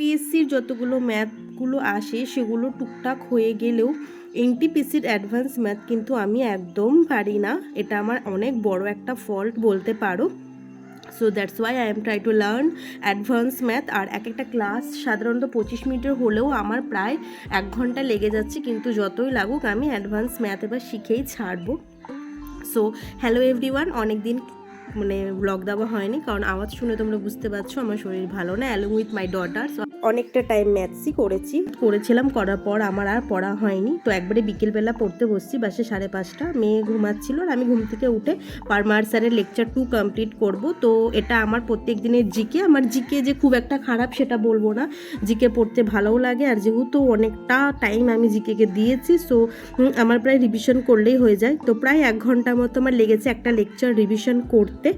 ইউপিএসসির যতগুলো ম্যাথগুলো আসে সেগুলো টুকটাক হয়ে গেলেও এনটিপিসির অ্যাডভান্স ম্যাথ কিন্তু আমি একদম পারি না। এটা আমার অনেক বড় একটা ফল্ট বলতে পারো। So that's why I am try to learn advance math. আর এক একটা ক্লাস সাধারণত 25 মিনিটের হলেও আমার প্রায় 1 ঘন্টা লেগে যাচ্ছে, কিন্তু যতই লাগুক আমি অ্যাডভান্স ম্যাথ এবার শিখেই ছাড়বো। সো হ্যালো এভরিওয়ান, অনেক দিন মানে ব্লগ দেওয়া হয়নি, কারণ আওয়াজ শুনে তোমরা বুঝতে পারছো আমার শরীর ভালো না, অ্যালং উইথ মাই ডটার। অনেকটা টাইম ম্যাথসই করেছিলাম, করার পর আমার আর পড়া হয়নি। তো একবারে বিকেলবেলা পড়তে বসছি, বাসে 5:30। মেয়ে ঘুমাচ্ছিল আর আমি ঘুম থেকে উঠে পারমার স্যারের লেকচার 2 কমপ্লিট করব। তো এটা আমার প্রত্যেক দিনের জিকে। আমার জিকে যে খুব একটা খারাপ সেটা বলবো না, জিকে পড়তে ভালোও লাগে। আর যেহেতু অনেকটা টাইম আমি জিকেকে দিয়েছি, সো আমার প্রায় রিভিশন করলেই হয়ে যায়। তো প্রায় 1 ঘন্টার মতো আমার লেগেছে একটা লেকচার রিভিশন করতে,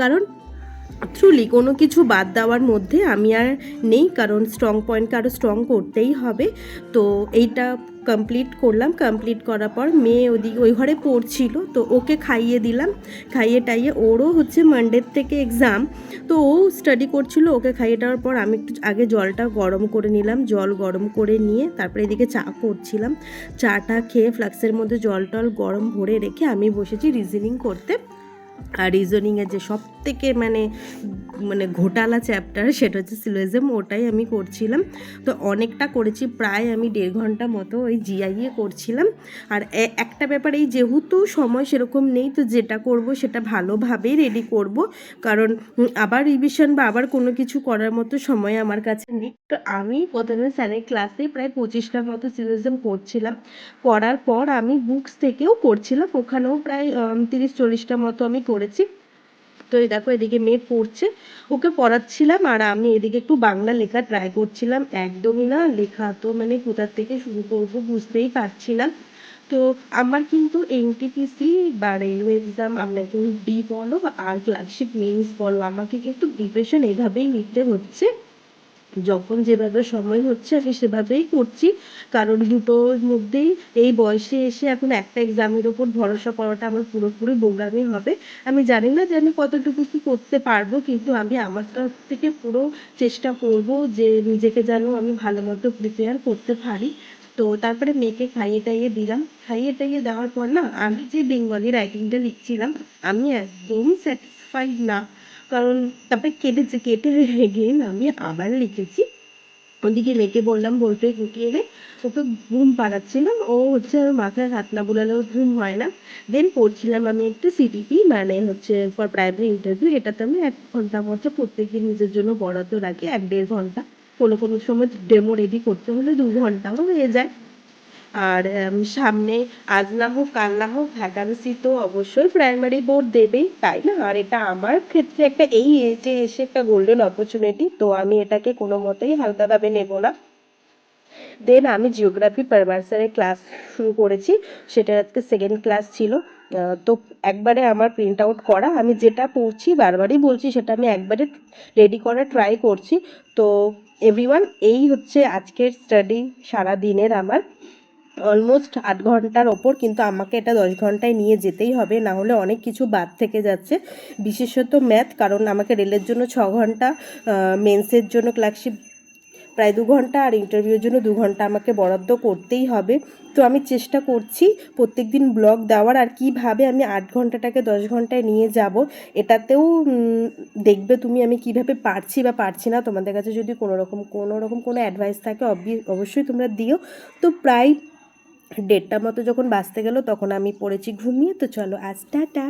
কারণ ট্রুলি কোনো কিছু বাদ দেওয়ার মধ্যে আমি আর নেই, কারণ স্ট্রং পয়েন্টকে আরও স্ট্রং করতেই হবে। তো এইটা কমপ্লিট করলাম। কমপ্লিট করার পর মেয়ে ওই ঘরে পড়ছিল, তো ওকে খাইয়ে দিলাম। খাইয়ে টাইয়ে ওরও হচ্ছে মানডের থেকে এক্সাম, তো ও স্টাডি করছিল। ওকে খাইয়ে দেওয়ার পর আমি একটু আগে জলটা গরম করে নিলাম। জল গরম করে নিয়ে তারপরে এদিকে চা করছিলাম। চাটা খেয়ে ফ্লাক্সের মধ্যে জল টল গরম ভরে রেখে আমি বসেছি রিজনিং করতে। আর রিজনিংয়ের যে সব থেকে মানে ঘোটালা চ্যাপ্টার সেটা হচ্ছে সিলোজিজম, ওটাই আমি করছিলাম। তো অনেকটা করেছি, প্রায় আমি 1.5 ঘন্টা মতো ওই জিআইএ করছিলাম। আর একটা ব্যাপার, এই যেহেতু সময় সেরকম নেই, তো যেটা করব সেটা ভালোভাবেই রেডি করব, কারণ আবার রিভিশন বা আবার কোনো কিছু করার মতো সময় আমার কাছে নেই। তো আমি প্রথমে স্যারের ক্লাসে প্রায় 25টার মতো সিলোজিজম করছিলাম। করার পর আমি বুকস থেকেও করছিলাম, ওখানেও প্রায় 30-40টার মতো আমি করেছি। তো এই দেখো এদিকে মেয়ে পড়ছে, ওকে পড়াচ্ছিলাম আর আমি এদিকে একটু বাংলা লেখা ট্রাই করছিলাম। একদমই না, লেখা তো মানে কোথা থেকে শুরু করবো বুঝতেই পারছিলাম। তো আমার কিন্তু এনটিপিসি বা রেলওয়ে এক্সাম, আপনাকে ডি বলো আর ফ্ল্যাগশিপ মেইনস বলো, আমাকে কিন্তু প্রিপারেশন এভাবেই নিতে হচ্ছে। যখন যেভাবে সময় হচ্ছে আমি সেভাবেই করছি, কারণ দুটোর মধ্যেই এই বয়সে এসে এখন একটা এক্সামের ওপর ভরসা করাটা আমার পুরোপুরি বোগামি হবে। আমি জানি না যে আমি কতটুকু কী করতে পারবো, কিন্তু আমি আমার তরফ থেকে পুরো চেষ্টা করব যে নিজেকে যেন আমি ভালো মতো প্রিপেয়ার করতে পারি। তো তারপরে মেয়েকে খাইয়ে টাইয়ে দিলাম। খাইয়ে টাইয়ে দেওয়ার পর না, আমি যে বেঙ্গলি রাইটিংটা লিখছিলাম আমি একদমই স্যাটিসফাইড না, কারণ তারপরে কেটে গিয়ে আমি আবার লিখেছি। ওদিকে মেয়েকে বললাম বলতে গুটিয়ে রে, ওকে ঘুম পাড়াচ্ছিলাম, ও হচ্ছে মাথায় হাত না বুলালেও ঘুম হয় না। দেন পড়ছিলাম আমি একটু সিটিপি, মানে হচ্ছে ফর প্রাইমারি ইন্টারভিউ। এটাতে আমি 1 ঘন্টা মতো প্রত্যেকদিন নিজের জন্য বরাদ্দ রাখি, 1-1.5 ঘন্টা। কোনো কোনো সময় ডেমো রেডি করতে হলে 2 ঘন্টাও হয়ে যায়। আর সামনে আজ না হোক কাল না হোক ভ্যাকান্সি তো অবশ্যই প্রাইমারি বোর্ড দেবেই, তাই না? আর এটা আমার ক্ষেত্রে একটা এই এজে এসে একটা গোল্ডেন অপরচুনিটি, তো আমি এটাকে কোনো মতেই হালকাভাবে নেব না। দেন আমি জিওগ্রাফি পারভার স্যারের ক্লাস শুরু করেছি, সেটার আজকে সেকেন্ড ক্লাস ছিল। তো একবারে আমার প্রিন্ট আউট করা, আমি যেটা পড়ছি বারবারই বলছি সেটা আমি একবারে রেডি করার ট্রাই করছি। তো এভরিওয়ান, এই হচ্ছে আজকের স্টাডি সারা দিনের আমার অলমোস্ট 8 ঘন্টার ওপর, কিন্তু আমাকে এটা 10 ঘন্টায় নিয়ে যেতেই হবে, না হলে অনেক কিছু বাদ থেকে যাচ্ছে, বিশেষত ম্যাথ। কারণ আমাকে রেলের জন্য 6 ঘন্টা, মেন্সের জন্য ক্লার্কশিপ প্রায় 2 ঘন্টা, আর ইন্টারভিউর জন্য 2 ঘন্টা আমাকে বরাদ্দ করতেই হবে। তো আমি চেষ্টা করছি প্রত্যেক দিন ব্লগ দেওয়ার, আর কিভাবে আমি 8 ঘন্টাটাকে 10 ঘন্টায় নিয়ে যাব এটাতেও দেখবে তুমি আমি কিভাবে পারছি বা পারছি না। তোমাদের কাছে যদি কোনো অ্যাডভাইস থাকে অবশ্যই তোমরা দিও। তো প্রায় 1:30টার মতো যখন বাজতে গেল তখন আমি পড়েছি ঘুমিয়ে। তো চলো আজ টাটা।